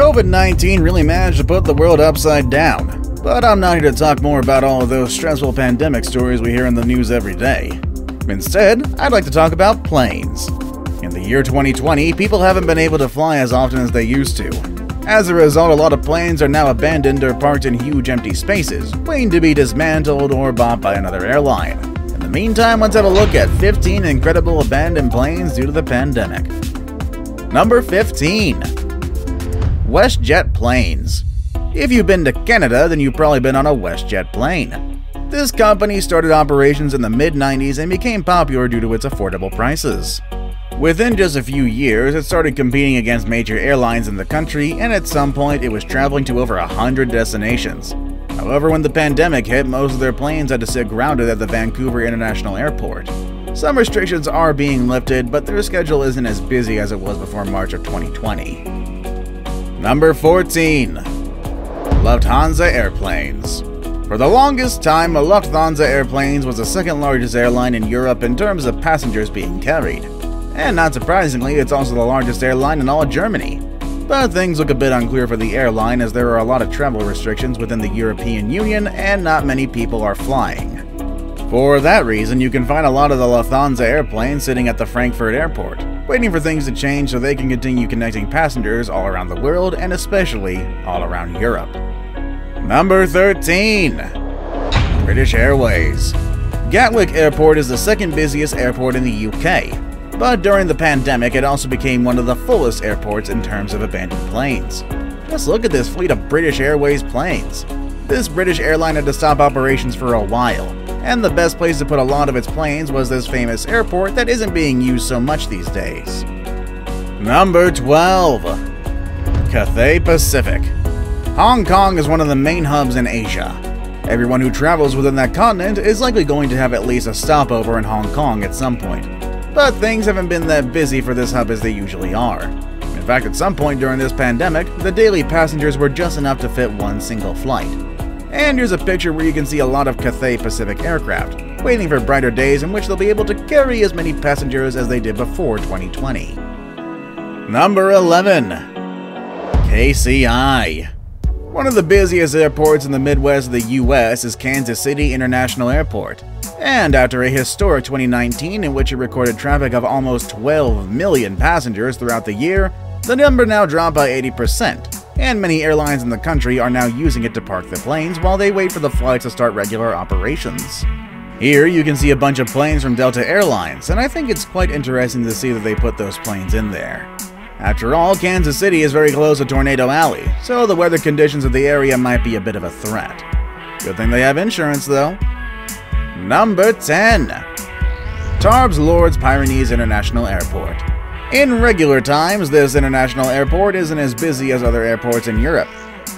COVID-19 really managed to put the world upside down, but I'm not here to talk more about all of those stressful pandemic stories we hear in the news every day. Instead, I'd like to talk about planes. In the year 2020, people haven't been able to fly as often as they used to. As a result, a lot of planes are now abandoned or parked in huge empty spaces, waiting to be dismantled or bought by another airline. In the meantime, let's have a look at 15 incredible abandoned planes due to the pandemic. Number 15. WESTJET planes. If you've been to Canada, then you've probably been on a WESTJET plane. This company started operations in the mid-90s and became popular due to its affordable prices. Within just a few years, it started competing against major airlines in the country, and at some point it was traveling to over 100 destinations. However, when the pandemic hit, most of their planes had to sit grounded at the Vancouver International Airport. Some restrictions are being lifted, but their schedule isn't as busy as it was before March of 2020. Number 14. Lufthansa airplanes. For the longest time, Lufthansa Airplanes was the second largest airline in Europe in terms of passengers being carried. And not surprisingly, it's also the largest airline in all of Germany. But things look a bit unclear for the airline as there are a lot of travel restrictions within the European Union and not many people are flying. For that reason, you can find a lot of the Lufthansa airplanes sitting at the Frankfurt airport, waiting for things to change so they can continue connecting passengers all around the world and especially all around Europe. Number 13. British Airways. Gatwick Airport is the second busiest airport in the UK. But during the pandemic, it also became one of the fullest airports in terms of abandoned planes. Just look at this fleet of British Airways planes. This British airline had to stop operations for a while, and the best place to put a lot of its planes was this famous airport that isn't being used so much these days. Number 12. Cathay Pacific. Hong Kong is one of the main hubs in Asia. Everyone who travels within that continent is likely going to have at least a stopover in Hong Kong at some point. But things haven't been that busy for this hub as they usually are. In fact, at some point during this pandemic, the daily passengers were just enough to fit one single flight. And here's a picture where you can see a lot of Cathay Pacific aircraft, waiting for brighter days in which they'll be able to carry as many passengers as they did before 2020. Number 11. KCI. One of the busiest airports in the Midwest of the US is Kansas City International Airport. And after a historic 2019 in which it recorded traffic of almost 12 million passengers throughout the year, the number now dropped by 80%, and many airlines in the country are now using it to park their planes while they wait for the flights to start regular operations. Here you can see a bunch of planes from Delta Airlines, and I think it's quite interesting to see that they put those planes in there. After all, Kansas City is very close to Tornado Alley, so the weather conditions of the area might be a bit of a threat. Good thing they have insurance though. Number 10. TARBES-LOURDES-PYRENEES International Airport. In regular times, this international airport isn't as busy as other airports in Europe.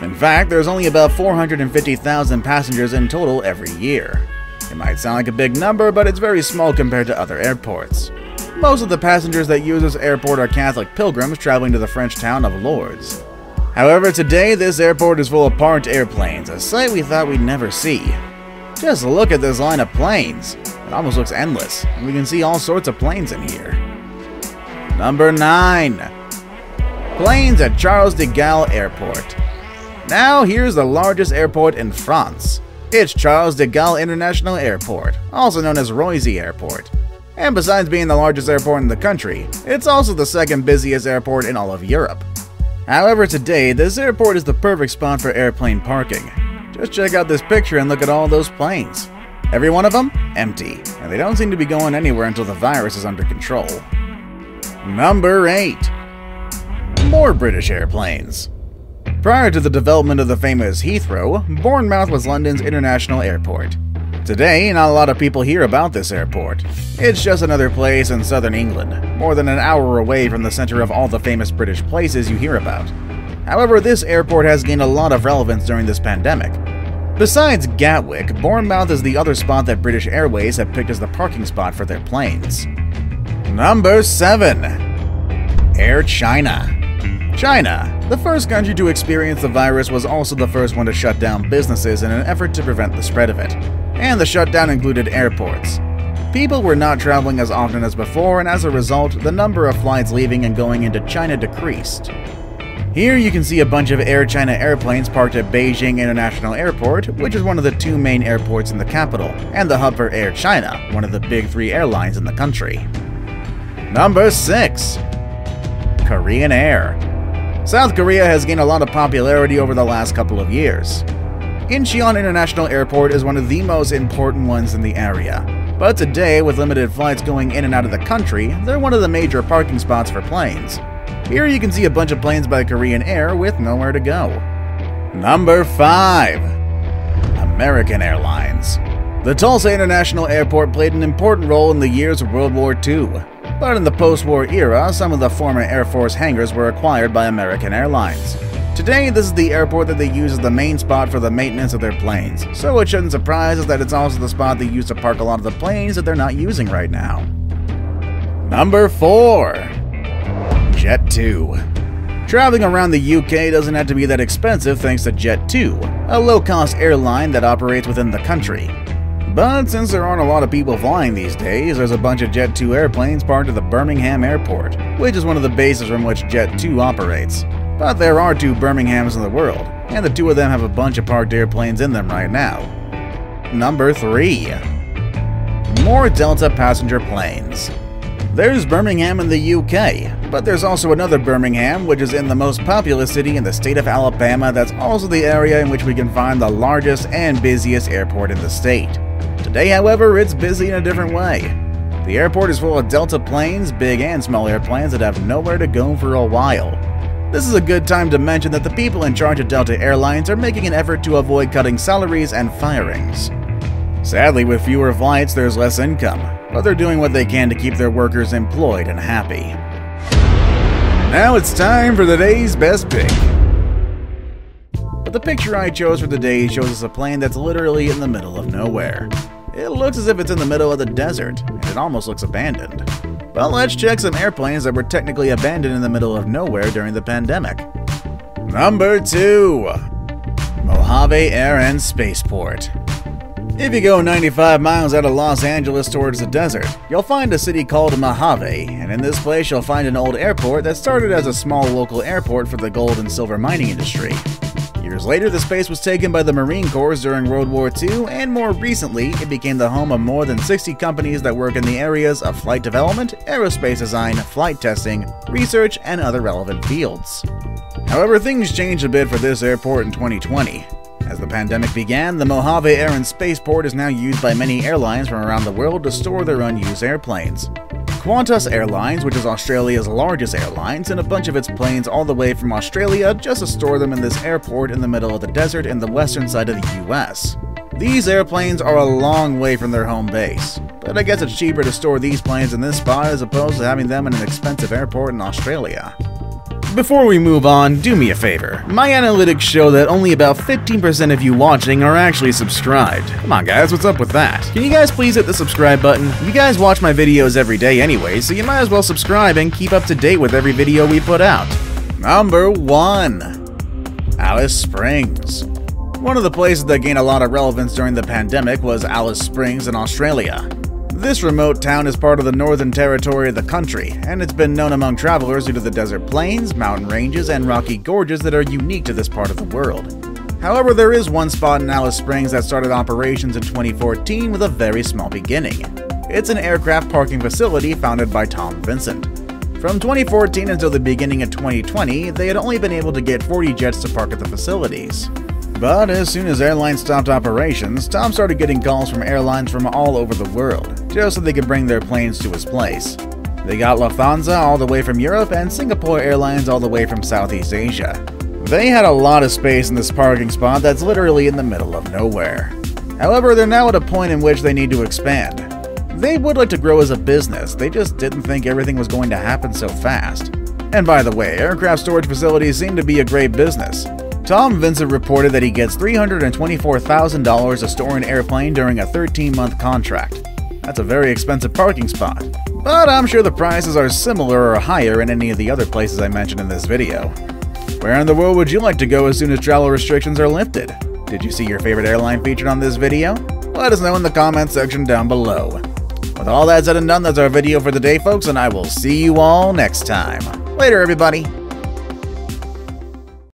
In fact, there's only about 450,000 passengers in total every year. It might sound like a big number, but it's very small compared to other airports. Most of the passengers that use this airport are Catholic pilgrims traveling to the French town of Lourdes. However, today this airport is full of parked airplanes, a sight we thought we'd never see. Just look at this line of planes. It almost looks endless, and we can see all sorts of planes in here. Number 9. Planes at Charles de Gaulle Airport. Now here's the largest airport in France. It's Charles de Gaulle International Airport, also known as Roissy Airport. And besides being the largest airport in the country, it's also the second busiest airport in all of Europe. However, today, this airport is the perfect spot for airplane parking. Just check out this picture and look at all those planes. Every one of them, empty, and they don't seem to be going anywhere until the virus is under control. Number 8. More British airplanes. Prior to the development of the famous Heathrow, Bournemouth was London's international airport. Today, not a lot of people hear about this airport. It's just another place in southern England, more than an hour away from the center of all the famous British places you hear about. However, this airport has gained a lot of relevance during this pandemic. Besides Gatwick, Bournemouth is the other spot that British Airways have picked as the parking spot for their planes. Number 7. Air China. China, the first country to experience the virus, was also the first one to shut down businesses in an effort to prevent the spread of it. And the shutdown included airports. People were not traveling as often as before, and as a result, the number of flights leaving and going into China decreased. Here you can see a bunch of Air China airplanes parked at Beijing International Airport, which is one of the two main airports in the capital, and the hub for Air China, one of the big 3 airlines in the country. Number 6. Korean Air. South Korea has gained a lot of popularity over the last couple of years. Incheon International Airport is one of the most important ones in the area, but today, with limited flights going in and out of the country, they're one of the major parking spots for planes. Here you can see a bunch of planes by Korean Air with nowhere to go. Number 5. American Airlines. The Tulsa International Airport played an important role in the years of World War II, but in the post-war era, some of the former Air Force hangars were acquired by American Airlines. Today, this is the airport that they use as the main spot for the maintenance of their planes, so it shouldn't surprise us that it's also the spot they use to park a lot of the planes that they're not using right now. Number 4. Jet2. Traveling around the UK doesn't have to be that expensive thanks to Jet2, a low-cost airline that operates within the country. But since there aren't a lot of people flying these days, there's a bunch of Jet2 airplanes parked at the Birmingham Airport, which is one of the bases from which Jet2 operates. But there are 2 Birminghams in the world, and the 2 of them have a bunch of parked airplanes in them right now. Number 3. More Delta passenger planes. There's Birmingham in the UK, but there's also another Birmingham, which is in the most populous city in the state of Alabama. That's also the area in which we can find the largest and busiest airport in the state. Today, however, it's busy in a different way. The airport is full of Delta planes, big and small airplanes that have nowhere to go for a while. This is a good time to mention that the people in charge of Delta Airlines are making an effort to avoid cutting salaries and firings. Sadly, with fewer flights, there's less income, but they're doing what they can to keep their workers employed and happy. Now it's time for the day's best pick. But the picture I chose for today shows us a plane that's literally in the middle of nowhere. It looks as if it's in the middle of the desert, and it almost looks abandoned. But let's check some airplanes that were technically abandoned in the middle of nowhere during the pandemic. Number 2. Mojave Air and Spaceport. If you go 95 miles out of Los Angeles towards the desert, you'll find a city called Mojave, and in this place you'll find an old airport that started as a small local airport for the gold and silver mining industry. Years later, the space was taken by the Marine Corps during World War II, and more recently, it became the home of more than 60 companies that work in the areas of flight development, aerospace design, flight testing, research, and other relevant fields. However, things changed a bit for this airport in 2020. As the pandemic began, the Mojave Air and Spaceport is now used by many airlines from around the world to store their unused airplanes. Qantas Airlines, which is Australia's largest airline, sent a bunch of its planes all the way from Australia just to store them in this airport in the middle of the desert in the western side of the US. These airplanes are a long way from their home base, but I guess it's cheaper to store these planes in this spot as opposed to having them in an expensive airport in Australia. Before we move on, do me a favor. My analytics show that only about 15% of you watching are actually subscribed. Come on guys, what's up with that? Can you guys please hit the subscribe button? You guys watch my videos every day anyway, so you might as well subscribe and keep up to date with every video we put out. Number 1. Alice Springs. One of the places that gained a lot of relevance during the pandemic was Alice Springs in Australia. This remote town is part of the Northern Territory of the country, and it's been known among travelers due to the desert plains, mountain ranges, and rocky gorges that are unique to this part of the world. However, there is one spot in Alice Springs that started operations in 2014 with a very small beginning. It's an aircraft parking facility founded by Tom Vincent. From 2014 until the beginning of 2020, they had only been able to get 40 jets to park at the facilities. But as soon as airlines stopped operations, Tom started getting calls from airlines from all over the world, just so they could bring their planes to his place. They got LUFTHANSA all the way from Europe and Singapore Airlines all the way from Southeast Asia. They had a lot of space in this parking spot that's literally in the middle of nowhere. However, they're now at a point in which they need to expand. They would like to grow as a business, they just didn't think everything was going to happen so fast. And by the way, aircraft storage facilities seem to be a great business. Tom Vincent reported that he gets $324,000 to store an airplane during a 13-month contract. That's a very expensive parking spot, but I'm sure the prices are similar or higher in any of the other places I mentioned in this video. Where in the world would you like to go as soon as travel restrictions are lifted? Did you see your favorite airline featured on this video? Let us know in the comments section down below. With all that said and done, that's our video for the day, folks, and I will see you all next time. Later, everybody!